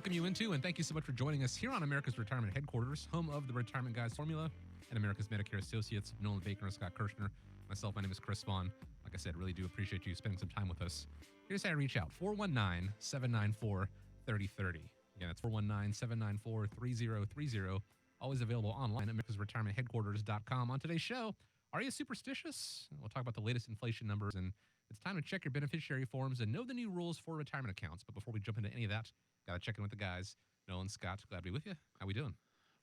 welcome you into, and thank you so much for joining us here on America's Retirement Headquarters, home of the Retirement Guys Formula and America's Medicare Associates, Nolan Baker and Scott Kirshner. Myself, my name is Chris Vaughn. Like I said, really do appreciate you spending some time with us. Here's how to reach out, 419-794-3030. Again, that's 419-794-3030. Always available online at americasretirementheadquarters.com. On today's show, are you superstitious? We'll talk about the latest inflation numbers, and it's time to check your beneficiary forms and know the new rules for retirement accounts. But before we jump into any of that, got to check in with the guys. Nolan, Scott, glad to be with you. How we doing?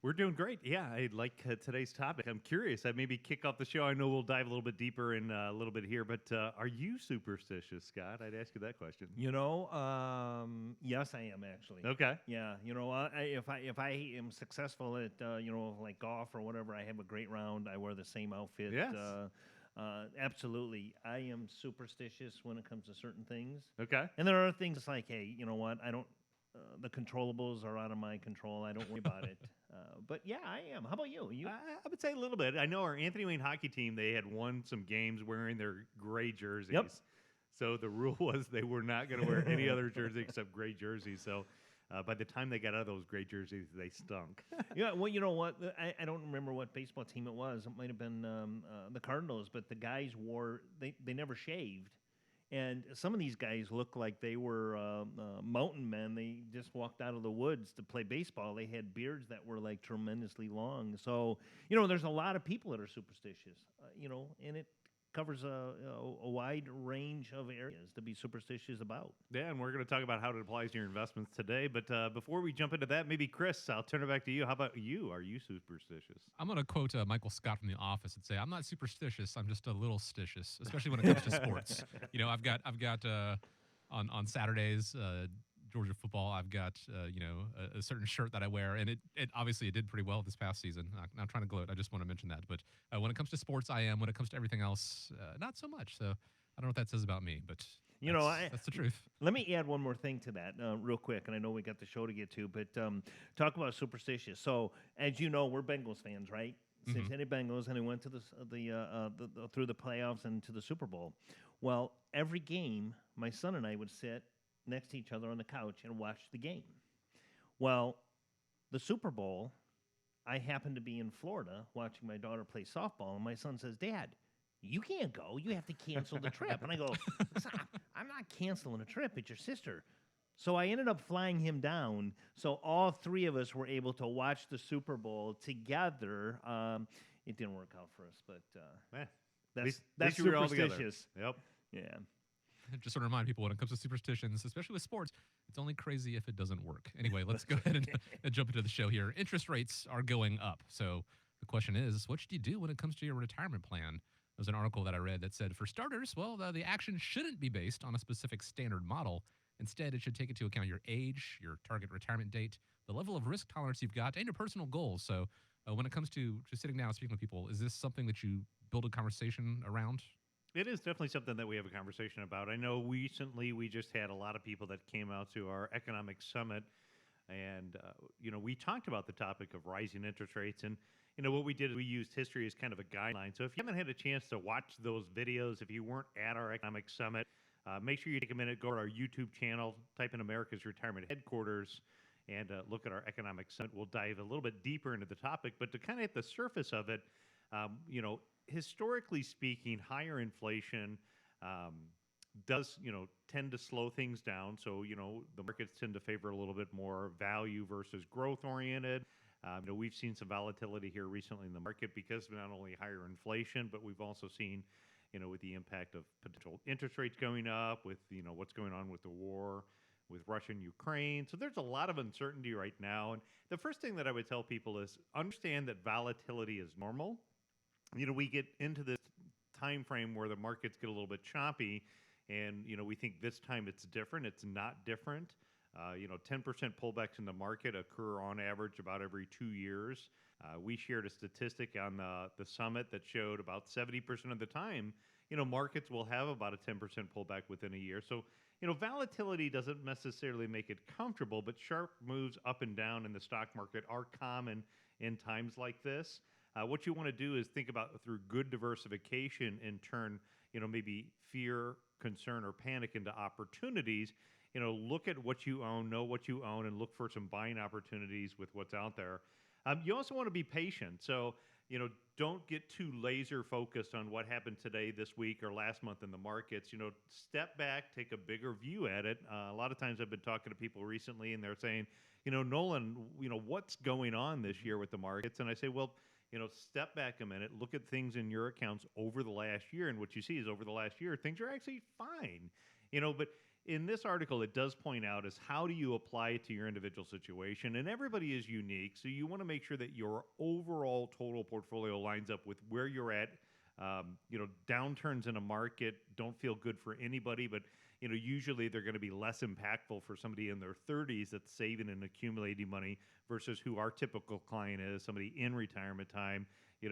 We're doing great. Yeah, I like today's topic. I'm curious. I maybe kick off the show. I know we'll dive a little bit deeper in a little bit here, but are you superstitious, Scott? I'd ask you that question. Yes, I am actually. Okay. Yeah, if I am successful at like golf or whatever, I have a great round. I wear the same outfit. Yes. Absolutely. I am superstitious when it comes to certain things. Okay. And there are things like, hey, you know what? I don't. The controllables are out of my control. I don't worry about it. But yeah, I am. How about you? I would say a little bit. I know our Anthony Wayne hockey team, they had won some games wearing their gray jerseys. Yep. So the rule was they were not going to wear any other jersey except gray jerseys. So by the time they got out of those gray jerseys, they stunk. Yeah, well, you know what? I don't remember what baseball team it was. It might have been the Cardinals, but the guys they never shaved. And some of these guys look like they were mountain men. They just walked out of the woods to play baseball. They had beards that were like tremendously long. So, there's a lot of people that are superstitious, and it covers a wide range of areas to be superstitious about. Yeah, and we're going to talk about how it applies to your investments today. But before we jump into that, maybe Chris, I'll turn it back to you. How about you? Are you superstitious? I'm going to quote Michael Scott from The Office and say, I'm not superstitious. I'm just a little stitious, especially when it comes to sports. I've got on Saturdays, Georgia football, I've got, a certain shirt that I wear, and it obviously it did pretty well this past season. I'm not trying to gloat. I just want to mention that. But when it comes to sports, I am. When it comes to everything else, not so much. So I don't know what that says about me, but that's the truth. Let me add one more thing to that real quick, and I know we got the show to get to, but talk about superstitious. So as you know, we're Bengals fans, right? Cincinnati Bengals, and they went to the through the playoffs and to the Super Bowl. Well, every game, my son and I would sit next to each other on the couch and watch the game. Well, the Super Bowl, I happened to be in Florida watching my daughter play softball, and my son says, "Dad, you can't go. You have to cancel the trip." And I go, "Stop. I'm not canceling a trip. It's your sister." So I ended up flying him down, so all three of us were able to watch the Super Bowl together. It didn't work out for us, but that's superstitious. Yep. Yeah. Just want to remind people, when it comes to superstitions, especially with sports, it's only crazy if it doesn't work. Anyway, let's go ahead and jump into the show here. Interest rates are going up. So the question is, what should you do when it comes to your retirement plan? There's an article that I read that said, for starters, well, the action shouldn't be based on a specific standard model. Instead, it should take into account your age, your target retirement date, the level of risk tolerance you've got, and your personal goals. So when it comes to sitting down and speaking with people, is this something that you build a conversation around? It is definitely something that we have a conversation about. I know recently we just had a lot of people that came out to our economic summit, and we talked about the topic of rising interest rates. And what we did is we used history as kind of a guideline. So if you haven't had a chance to watch those videos, if you weren't at our economic summit, make sure you take a minute, go to our YouTube channel, type in America's Retirement Headquarters, and look at our economic summit. We'll dive a little bit deeper into the topic, but to kind of hit the surface of it, historically speaking, higher inflation does, tend to slow things down. So, the markets tend to favor a little bit more value versus growth oriented. We've seen some volatility here recently in the market because of not only higher inflation, but we've also seen, with the impact of potential interest rates going up, with, what's going on with the war with Russia and Ukraine. So there's a lot of uncertainty right now. And the first thing that I would tell people is understand that volatility is normal. We get into this time frame where the markets get a little bit choppy, and we think this time it's different. It's not different. 10% pullbacks in the market occur on average about every 2 years. We shared a statistic on the summit that showed about 70% of the time, markets will have about a 10% pullback within a year. So, volatility doesn't necessarily make it comfortable, but sharp moves up and down in the stock market are common in times like this. What you want to do is think about through good diversification and turn, maybe fear, concern, or panic into opportunities. look at what you own, know what you own, and look for some buying opportunities with what's out there. You also want to be patient. So, don't get too laser focused on what happened today, this week, or last month in the markets. Step back, take a bigger view at it. A lot of times I've been talking to people recently, and they're saying, Nolan, what's going on this year with the markets? And I say, well, step back a minute, look at things in your accounts over the last year, and what you see is over the last year, things are actually fine. But in this article, it does point out is how do you apply it to your individual situation? And everybody is unique, so you want to make sure that your overall total portfolio lines up with where you're at. Downturns in a market don't feel good for anybody, but usually they're going to be less impactful for somebody in their 30s that's saving and accumulating money versus who our typical client is, somebody in retirement time,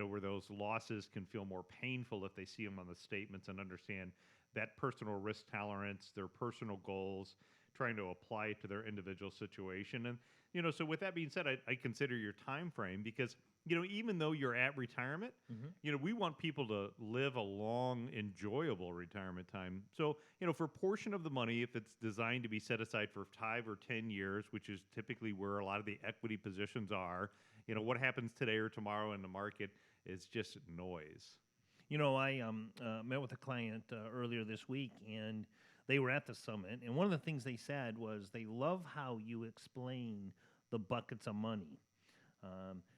where those losses can feel more painful if they see them on the statements and understand that personal risk tolerance, their personal goals, trying to apply it to their individual situation. And, so with that being said, I consider your time frame because, even though you're at retirement, we want people to live a long, enjoyable retirement time. So, for a portion of the money, if it's designed to be set aside for 5 or 10 years, which is typically where a lot of the equity positions are, what happens today or tomorrow in the market is just noise. I met with a client earlier this week, and they were at the summit. And one of the things they said was they love how you explain the buckets of money.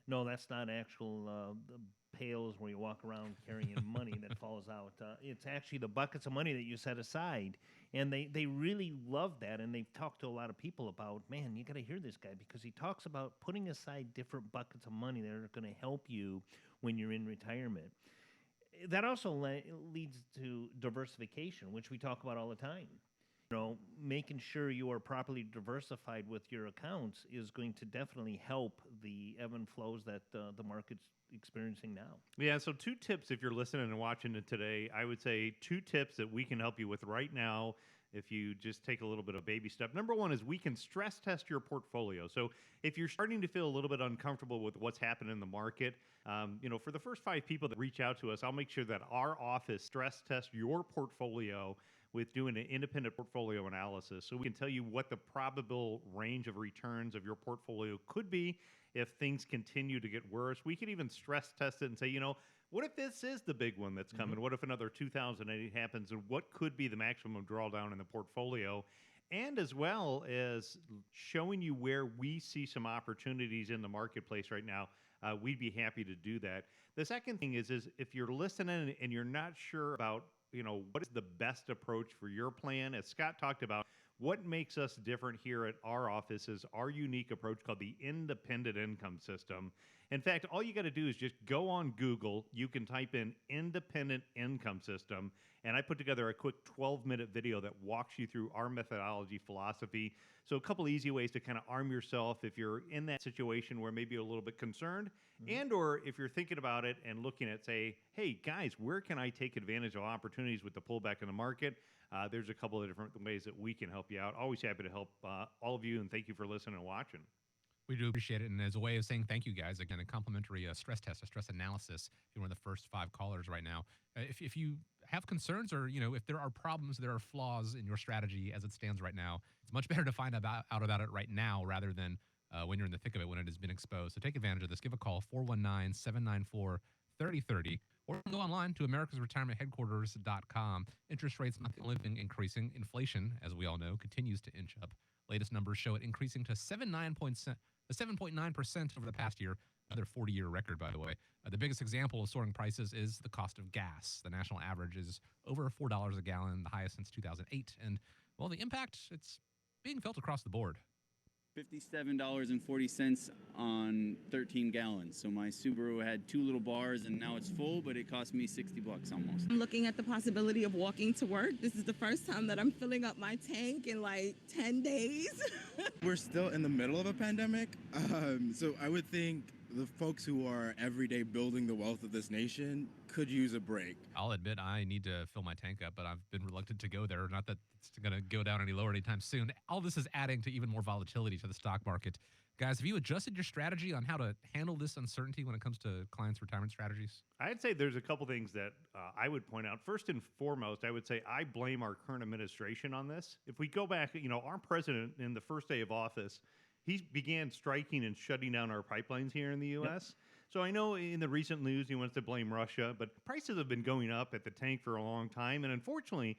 No, that's not actual the pails where you walk around carrying money that falls out. It's actually the buckets of money that you set aside. And they really love that. And they've talked to a lot of people about, man, you got to hear this guy because he talks about putting aside different buckets of money that are going to help you when you're in retirement. That also leads to diversification, which we talk about all the time. Making sure you are properly diversified with your accounts is going to definitely help the ebb and flows that the market's experiencing now. Yeah, so 2 tips if you're listening and watching it today. I would say 2 tips that we can help you with right now if you just take a little bit of baby step. Number 1 is we can stress test your portfolio. So if you're starting to feel a little bit uncomfortable with what's happening in the market, for the first 5 people that reach out to us, I'll make sure that our office stress tests your portfolio with doing an independent portfolio analysis. So we can tell you what the probable range of returns of your portfolio could be if things continue to get worse. We could even stress test it and say, what if this is the big one that's coming? What if another 2008 happens? And what could be the maximum drawdown in the portfolio? And as well as showing you where we see some opportunities in the marketplace right now, we'd be happy to do that. The second thing is if you're listening and you're not sure about what is the best approach for your plan? As Scott talked about, what makes us different here at our office is our unique approach called the independent income system. In fact, all you got to do is just go on Google. You can type in independent income system, and I put together a quick 12-minute video that walks you through our methodology philosophy. So a couple easy ways to kind of arm yourself if you're in that situation where maybe you're a little bit concerned, and or if you're thinking about it and looking at, say, hey, guys, where can I take advantage of opportunities with the pullback in the market? There's a couple of different ways that we can help you out. Always happy to help all of you, and thank you for listening and watching. We do appreciate it. And as a way of saying thank you, guys, again, a complimentary stress test, a stress analysis. You're one of the first 5 callers right now. If you have concerns or, if there are problems, there are flaws in your strategy as it stands right now, it's much better to find out about it right now rather than when you're in the thick of it, when it has been exposed. So take advantage of this. Give a call, 419-794-3030, or go online to americasretirementheadquarters.com. Interest rates not the only thing increasing. Inflation, as we all know, continues to inch up. Latest numbers show it increasing to 7.9% over the past year, another 40-year record, by the way. The biggest example of soaring prices is the cost of gas. The national average is over $4 a gallon, the highest since 2008. And, well, the impact, it's being felt across the board. $57.40 on 13 gallons. So my Subaru had 2 little bars and now it's full, but it cost me $60 almost. I'm looking at the possibility of walking to work. This is the first time that I'm filling up my tank in like 10 days. We're still in the middle of a pandemic. So I would think the folks who are every day building the wealth of this nation could use a break. I'll admit I need to fill my tank up, but I've been reluctant to go there. Not that it's going to go down any lower anytime soon. All this is adding to even more volatility to the stock market. Guys, have you adjusted your strategy on how to handle this uncertainty when it comes to clients' retirement strategies? I'd say there's a couple things that I would point out. First and foremost, I would say I blame our current administration on this. If we go back, our president in the first day of office, he began striking and shutting down our pipelines here in the U.S. Yep. So I know in the recent news he wants to blame Russia, but prices have been going up at the tank for a long time. And unfortunately,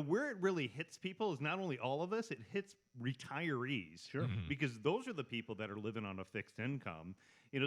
where it really hits people is not only all of us, it hits retirees. Sure. Mm-hmm. Because those are the people that are living on a fixed income.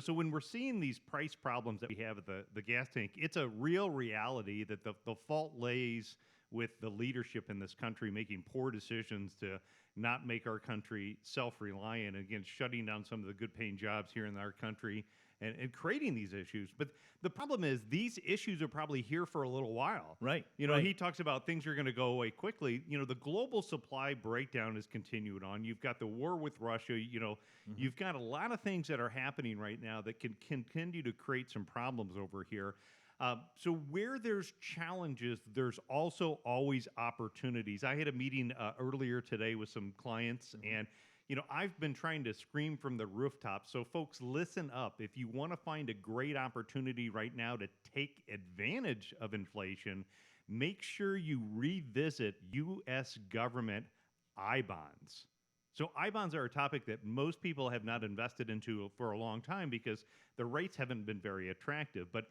So when we're seeing these price problems that we have at the gas tank, it's a real reality that the fault lays with the leadership in this country making poor decisions to not make our country self-reliant, again, shutting down some of the good-paying jobs here in our country and creating these issues. But the problem is these issues are probably here for a little while. Right. He talks about things are going to go away quickly. The global supply breakdown is continuing on. You've got the war with Russia. You've got a lot of things that are happening right now that can continue to create some problems over here. So where there's challenges, there's also always opportunities. I had a meeting earlier today with some clients, and I've been trying to scream from the rooftops. So folks, listen up. If you want to find a great opportunity right now to take advantage of inflation, make sure you revisit U.S. government I-bonds. So I-bonds are a topic that most people have not invested into for a long time because the rates haven't been very attractive. But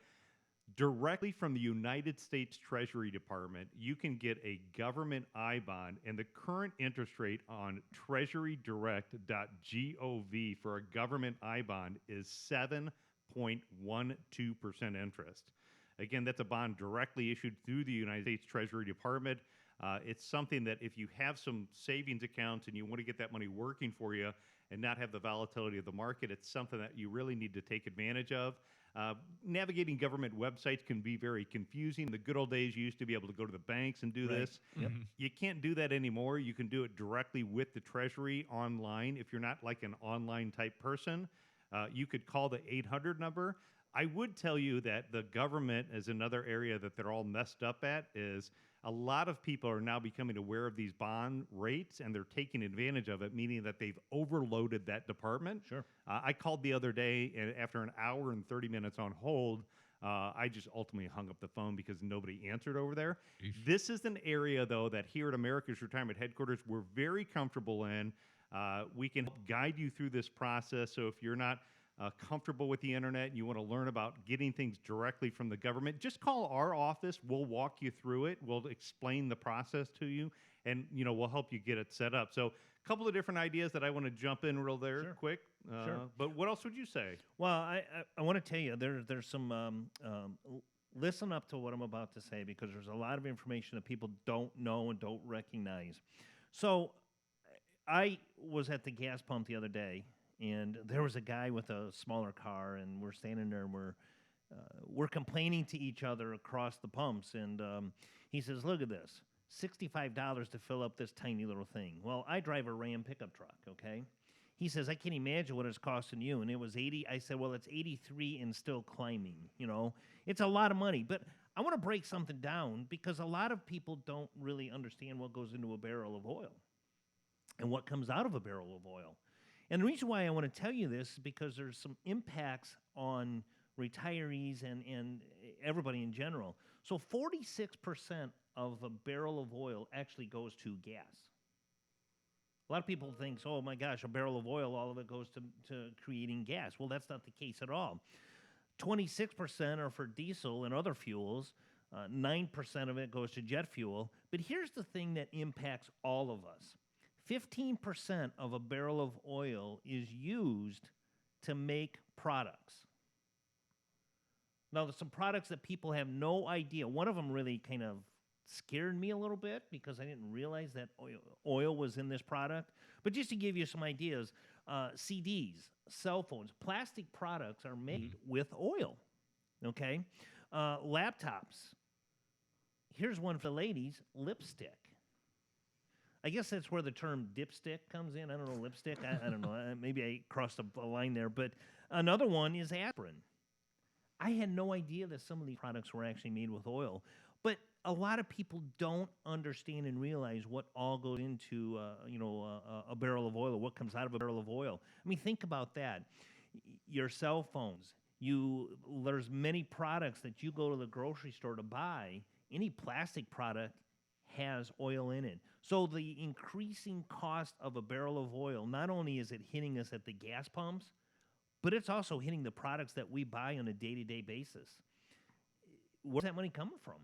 directly from the United States Treasury Department, you can get a government I-bond, and the current interest rate on treasurydirect.gov for a government I-bond is 7.12% interest. Again, that's a bond directly issued through the United States Treasury Department. It's something that if you have some savings accounts and you want to get that money working for you and not have the volatility of the market, it's something that you really need to take advantage of. Navigating government websites can be very confusing. The good old days, you used to be able to go to the banks and do this. Yep. You can't do that anymore. You can do it directly with the Treasury online. If you're not like an online type person, you could call the 800 number. I would tell you that the government is another area that they're all messed up at. Is a lot of people are now becoming aware of these bond rates, and they're taking advantage of it, meaning that they've overloaded that department. Sure. I called the other day, and after an hour and 30 minutes on hold, I just ultimately hung up the phone because nobody answered over there. Eesh. This is an area, though, that here at America's Retirement Headquarters, we're very comfortable in. We can help guide you through this process. So if you're not comfortable with the internet and you want to learn about getting things directly from the government, just call our office. We'll walk you through it. We'll explain the process to you, and we'll help you get it set up. So a couple of different ideas that I want to jump in real there quick. Sure. But what else would you say? Well, I want to tell you there's some listen up to what I'm about to say, because there's a lot of information that people don't know and don't recognize. So I was at the gas pump the other day, and there was a guy with a smaller car, and we're standing there, and we're complaining to each other across the pumps, and he says, "Look at this, $65 to fill up this tiny little thing." Well, I drive a Ram pickup truck, okay? He says, "I can't imagine what it's costing you," and it was 80. I said, "Well, it's 83 and still climbing. It's a lot of money." But I want to break something down, because a lot of people don't really understand what goes into a barrel of oil and what comes out of a barrel of oil. And the reason why I want to tell you this is because there's some impacts on retirees and everybody in general. So 46% of a barrel of oil actually goes to gas. A lot of people think, oh my gosh, a barrel of oil, all of it goes to creating gas. Well, that's not the case at all. 26% are for diesel and other fuels. 9% of it goes to jet fuel. But here's the thing that impacts all of us. 15% of a barrel of oil is used to make products. Now, there's some products that people have no idea. One of them really kind of scared me a little bit, because I didn't realize that oil was in this product. But just to give you some ideas, CDs, cell phones, plastic products are made with oil, okay? Laptops. Here's one for the ladies, lipstick. I guess that's where the term dipstick comes in. I don't know, lipstick. I don't know. Maybe I crossed a line there. But another one is aspirin. I had no idea that some of these products were actually made with oil. But a lot of people don't understand and realize what all goes into, a barrel of oil, or what comes out of a barrel of oil. I mean, think about that. Your cell phones. There's many products that you go to the grocery store to buy. Any plastic product has oil in it. So the increasing cost of a barrel of oil, not only is it hitting us at the gas pumps, but it's also hitting the products that we buy on a day-to-day basis. Where's that money coming from?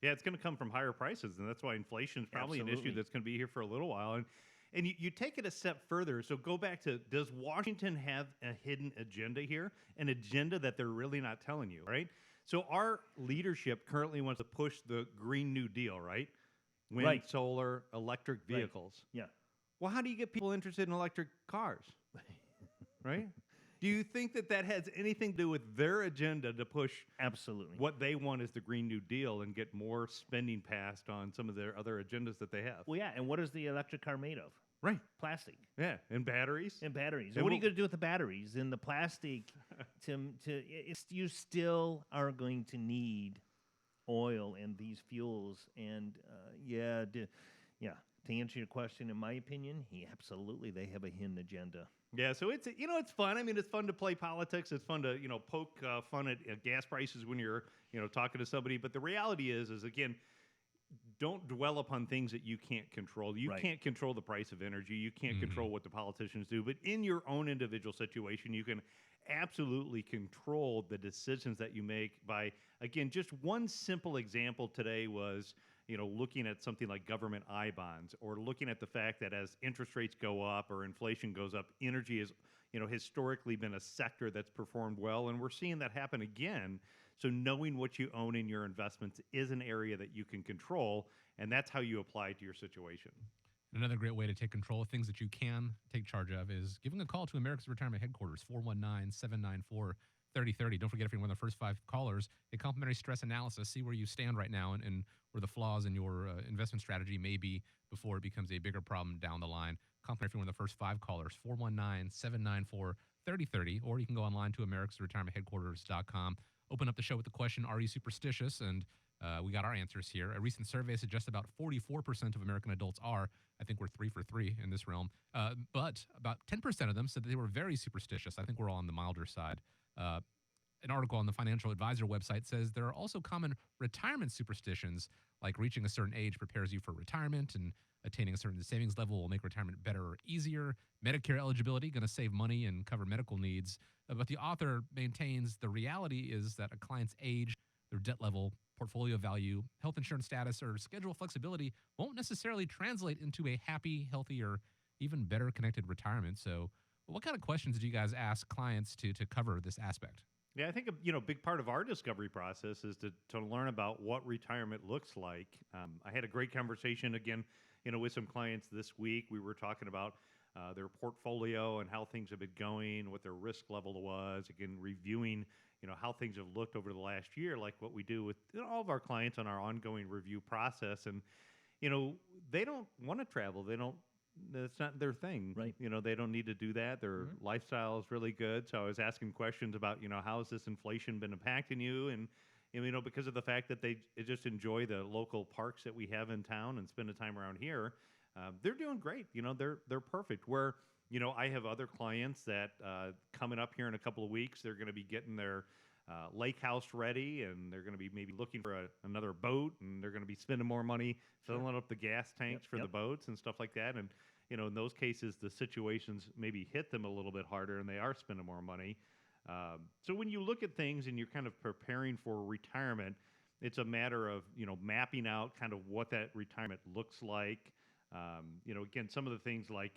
Yeah, it's going to come from higher prices, and that's why inflation is probably an Absolutely. issue that's going to be here for a little while. And you take it a step further. So go back to, does Washington have a hidden agenda here? An agenda that they're really not telling you, right? So our leadership currently wants to push the Green New Deal, right? Wind, Right. solar, electric vehicles. Yeah. Well, how do you get people interested in electric cars, right? Do you think that has anything to do with their agenda to push Absolutely. what they want is the Green New Deal and get more spending passed on some of their other agendas that they have? Well, yeah, and what is the electric car made of? Right. Plastic Yeah. And batteries. and batteries. And What are you we'll- going to do with the batteries and the plastic? You still are going to need oil and these fuels. And to answer your question, in my opinion, absolutely, they have a hidden agenda. Yeah, so it's fun. I mean, it's fun to play politics. It's fun to poke fun at gas prices when you're talking to somebody. But the reality is again, don't dwell upon things that you can't control. You Right. can't control the price of energy. You can't control what the politicians do. But in your own individual situation, you can absolutely control the decisions that you make by, again, just one simple example today was, looking at something like government I bonds, or looking at the fact that as interest rates go up or inflation goes up, energy has, historically been a sector that's performed well. And we're seeing that happen again. So knowing what you own in your investments is an area that you can control, and that's how you apply it to your situation. Another great way to take control of things that you can take charge of is giving a call to America's Retirement Headquarters, 419-794-3030. Don't forget, if you're one of the first 5 callers, a complimentary stress analysis, see where you stand right now and where the flaws in your investment strategy may be before it becomes a bigger problem down the line. Complimentary if you're one of the first 5 callers, 419-794-3030, or you can go online to americasretirementheadquarters.com. Open up the show with the question, are you superstitious? And we got our answers here. A recent survey suggests about 44% of American adults are. I think we're 3 for 3 in this realm. But about 10% of them said that they were very superstitious. I think we're all on the milder side. An article on the Financial Advisor website says there are also common retirement superstitions, like reaching a certain age prepares you for retirement, and attaining a certain savings level will make retirement better or easier. Medicare eligibility, going to save money and cover medical needs. But the author maintains the reality is that a client's age, their debt level, portfolio value, health insurance status, or schedule flexibility won't necessarily translate into a happy, healthy, or even better connected retirement. So what kind of questions do you guys ask clients to cover this aspect? Yeah, I think a big part of our discovery process is to learn about what retirement looks like. I had a great conversation again, with some clients this week. We were talking about their portfolio and how things have been going, what their risk level was. Again, reviewing, how things have looked over the last year, like what we do with all of our clients on our ongoing review process. And they don't want to travel. That's not their thing. Right. They don't need to do that. Their lifestyle is really good. So I was asking questions about, how has this inflation been impacting you? And, because of the fact that they just enjoy the local parks that we have in town and spend the time around here, they're doing great. They're perfect. Where, I have other clients that coming up here in a couple of weeks, they're going to be getting their lake house ready, and they're going to be maybe looking for another boat, and they're going to be spending more money filling up the gas tanks for the boats and stuff like that. And in those cases, the situations maybe hit them a little bit harder, and they are spending more money. So when you look at things and you're kind of preparing for retirement, it's a matter of mapping out kind of what that retirement looks like. Again, some of the things like,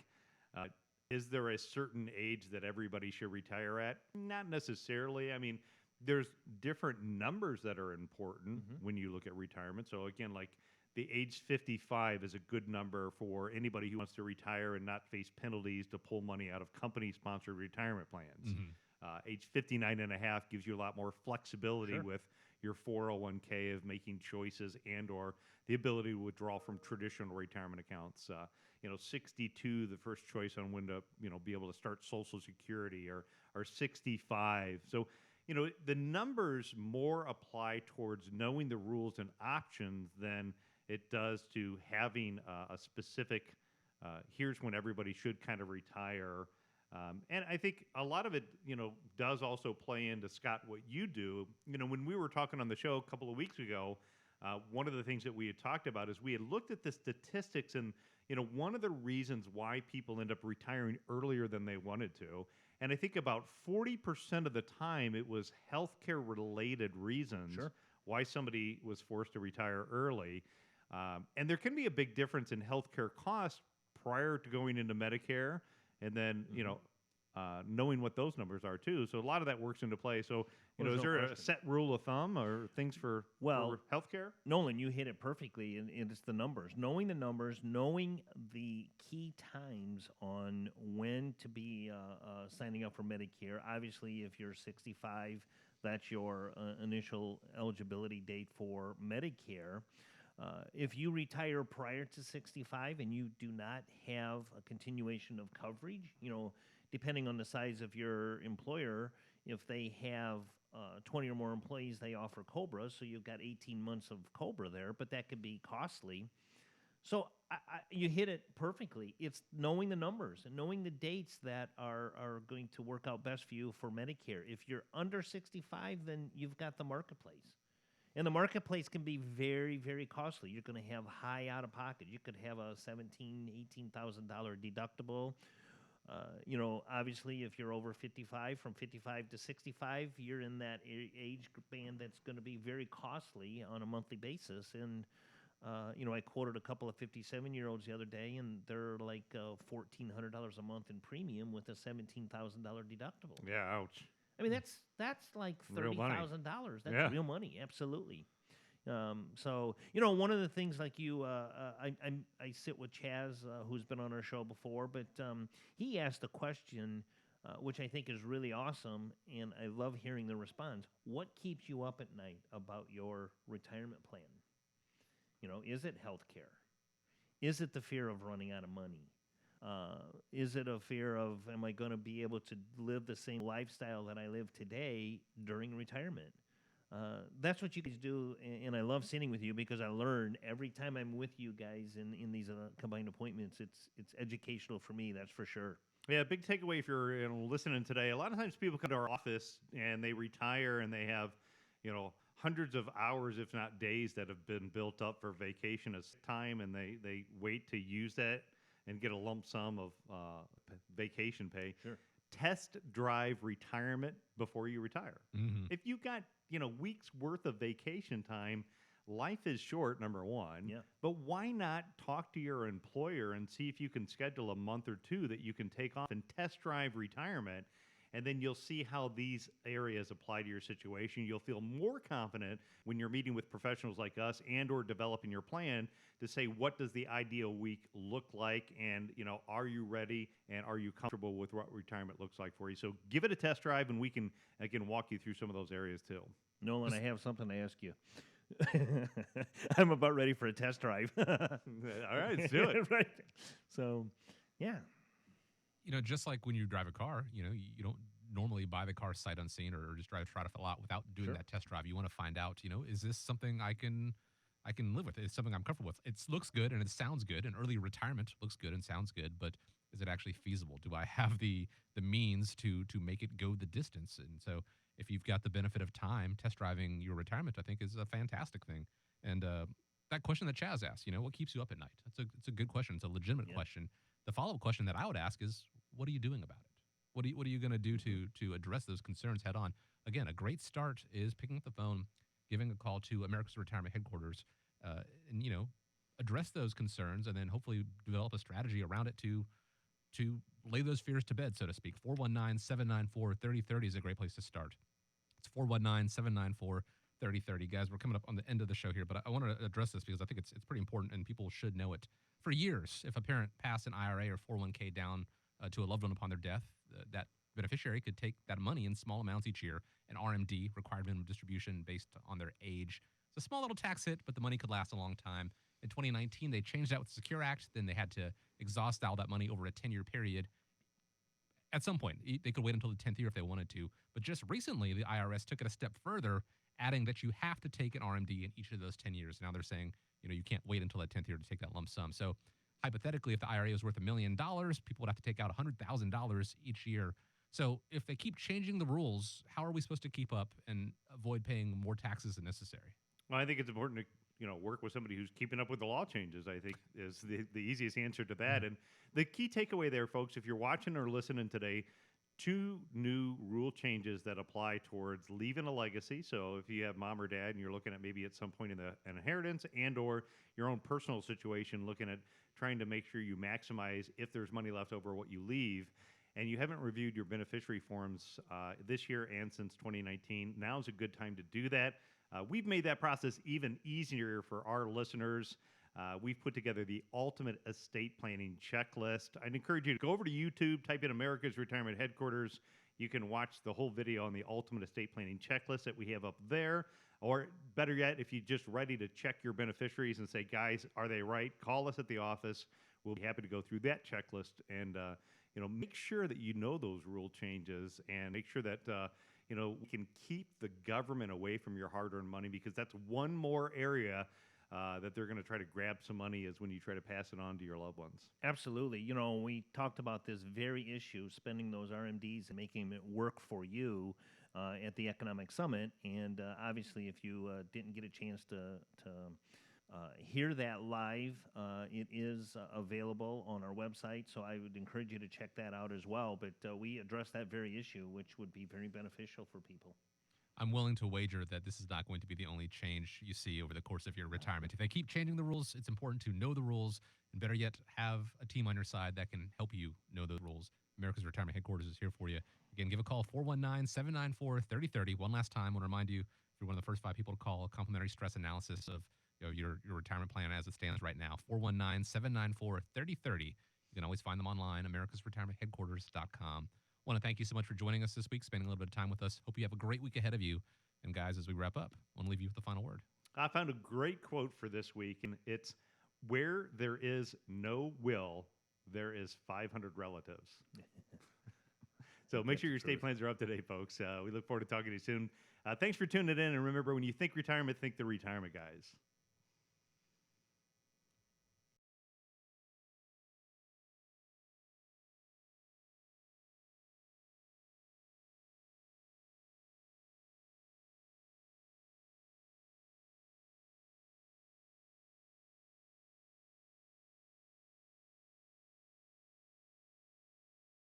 is there a certain age that everybody should retire at? Not necessarily. I mean, there's different numbers that are important when you look at retirement. So again, like the age 55 is a good number for anybody who wants to retire and not face penalties to pull money out of company-sponsored retirement plans. Age 59 and a half gives you a lot more flexibility with your 401k of making choices and or the ability to withdraw from traditional retirement accounts. 62, the first choice on when to be able to start Social Security, or 65. So the numbers more apply towards knowing the rules and options than it does to having a specific, here's when everybody should kind of retire. And I think a lot of it, does also play into, Scott, what you do. When we were talking on the show a couple of weeks ago, one of the things that we had talked about is we had looked at the statistics, and one of the reasons why people end up retiring earlier than they wanted to, and I think about 40% of the time it was healthcare related reasons why somebody was forced to retire early. And there can be a big difference in healthcare costs prior to going into Medicare, and then knowing what those numbers are too. So a lot of that works into play. So is there a set rule of thumb or things for healthcare? Nolan, you hit it perfectly, and it's the numbers. Knowing the numbers, knowing the key times on when to be signing up for Medicare. Obviously, if you're 65, that's your initial eligibility date for Medicare. If you retire prior to 65 and you do not have a continuation of coverage, depending on the size of your employer, if they have 20 or more employees, they offer COBRA, so you've got 18 months of COBRA there, but that could be costly. So you hit it perfectly. It's knowing the numbers and knowing the dates that are going to work out best for you for Medicare. If you're under 65, then you've got the marketplace. And the marketplace can be very, very costly. You're going to have high out-of-pocket. You could have a $17,000, $18,000 deductible. Obviously, if you're over 55, from 55 to 65, you're in that age band that's going to be very costly on a monthly basis. And, I quoted a couple of 57-year-olds the other day, and they're like $1,400 a month in premium with a $17,000 deductible. Yeah, ouch. I mean, that's like $30,000. That's real money, absolutely. So one of the things, like you, I sit with Chaz, who's been on our show before, but he asked a question, which I think is really awesome, and I love hearing the response. What keeps you up at night about your retirement plan? Is it health care? Is it the fear of running out of money? Is it a fear of, am I going to be able to live the same lifestyle that I live today during retirement? That's what you guys do, and I love sitting with you because I learn every time I'm with you guys in these combined appointments. It's educational for me, that's for sure. Yeah, big takeaway if you're listening today. A lot of times people come to our office and they retire and they have, hundreds of hours, if not days, that have been built up for vacation as time, and they wait to use that and get a lump sum of vacation pay. Sure. Test drive retirement before you retire. Mm-hmm. If you've got weeks worth of vacation time, life is short, number one. Yeah. But why not talk to your employer and see if you can schedule a month or two that you can take off and test drive retirement? And then you'll see how these areas apply to your situation. You'll feel more confident when you're meeting with professionals like us and or developing your plan to say, what does the ideal week look like? And, are you ready? And are you comfortable with what retirement looks like for you? So give it a test drive, and we can, again, walk you through some of those areas too. Nolan, I have something to ask you. I'm about ready for a test drive. All right, let's do it. Right. So, yeah. Just like when you drive a car, you don't normally buy the car sight unseen or just drive try to fill out without doing that test drive. You want to find out, is this something I can live with? Is something I'm comfortable with? It looks good and it sounds good, and early retirement looks good and sounds good, but is it actually feasible? Do I have the means to make it go the distance? And so if you've got the benefit of time, test driving your retirement, I think, is a fantastic thing. And that question that Chaz asked, what keeps you up at night? It's a good question. It's a legitimate question. The follow-up question that I would ask is, what are you doing about it? What are you going to do to address those concerns head on? Again, a great start is picking up the phone, giving a call to America's Retirement Headquarters, and address those concerns, and then hopefully develop a strategy around it to lay those fears to bed, so to speak. 419-794-3030 is a great place to start. It's 419-794-3030. Guys, we're coming up on the end of the show here, but I want to address this because I think it's pretty important and people should know it. For years, if a parent passed an IRA or 401k down to a loved one upon their death, that beneficiary could take that money in small amounts each year, an RMD, required minimum distribution, based on their age. It's a small little tax hit, but the money could last a long time. In 2019, they changed that with the Secure Act. Then they had to exhaust all that money over a 10-year period. at some point. They could wait until the 10th year if they wanted to. But just recently, the IRS took it a step further, adding that you have to take an RMD in each of those 10 years. Now they're saying, you can't wait until that 10th year to take that lump sum. So hypothetically, if the IRA was worth $1 million, people would have to take out $100,000 each year. So if they keep changing the rules, how are we supposed to keep up and avoid paying more taxes than necessary? Well, I think it's important to work with somebody who's keeping up with the law changes. I think is the easiest answer to that. And the key takeaway there, folks, if you're watching or listening today, 2 new rule changes that apply towards leaving a legacy. So if you have mom or dad and you're looking at maybe at some point in an inheritance and or your own personal situation, looking at trying to make sure you maximize if there's money left over what you leave, and you haven't reviewed your beneficiary forms this year and since 2019, now is a good time to do that. We've made that process even easier for our listeners. We've put together the ultimate estate planning checklist. I'd encourage you to go over to YouTube, type in America's Retirement Headquarters. You can watch the whole video on the ultimate estate planning checklist that we have up there. Or better yet, if you're just ready to check your beneficiaries and say, guys, are they right? Call us at the office. We'll be happy to go through that checklist and make sure that you know those rule changes and make sure that we can keep the government away from your hard-earned money, because that's one more area that they're going to try to grab some money is when you try to pass it on to your loved ones. Absolutely. We talked about this very issue, spending those RMDs and making it work for you at the Economic Summit. And obviously, if you didn't get a chance to hear that live, it is available on our website. So I would encourage you to check that out as well. But we address that very issue, which would be very beneficial for people. I'm willing to wager that this is not going to be the only change you see over the course of your retirement. If they keep changing the rules, it's important to know the rules, and better yet, have a team on your side that can help you know those rules. America's Retirement Headquarters is here for you. Again, give a call, 419-794-3030. One last time, I want to remind you, if you're one of the first 5 people to call, a complimentary stress analysis of your retirement plan as it stands right now, 419-794-3030. You can always find them online, americasretirementheadquarters.com. I want to thank you so much for joining us this week, spending a little bit of time with us. Hope you have a great week ahead of you. And guys, as we wrap up, I want to leave you with the final word. I found a great quote for this week, and it's, "Where there is no will, there is 500 relatives." So make sure your estate plans are up to date, folks. We look forward to talking to you soon. Thanks for tuning in. And remember, when you think retirement, think the retirement guys.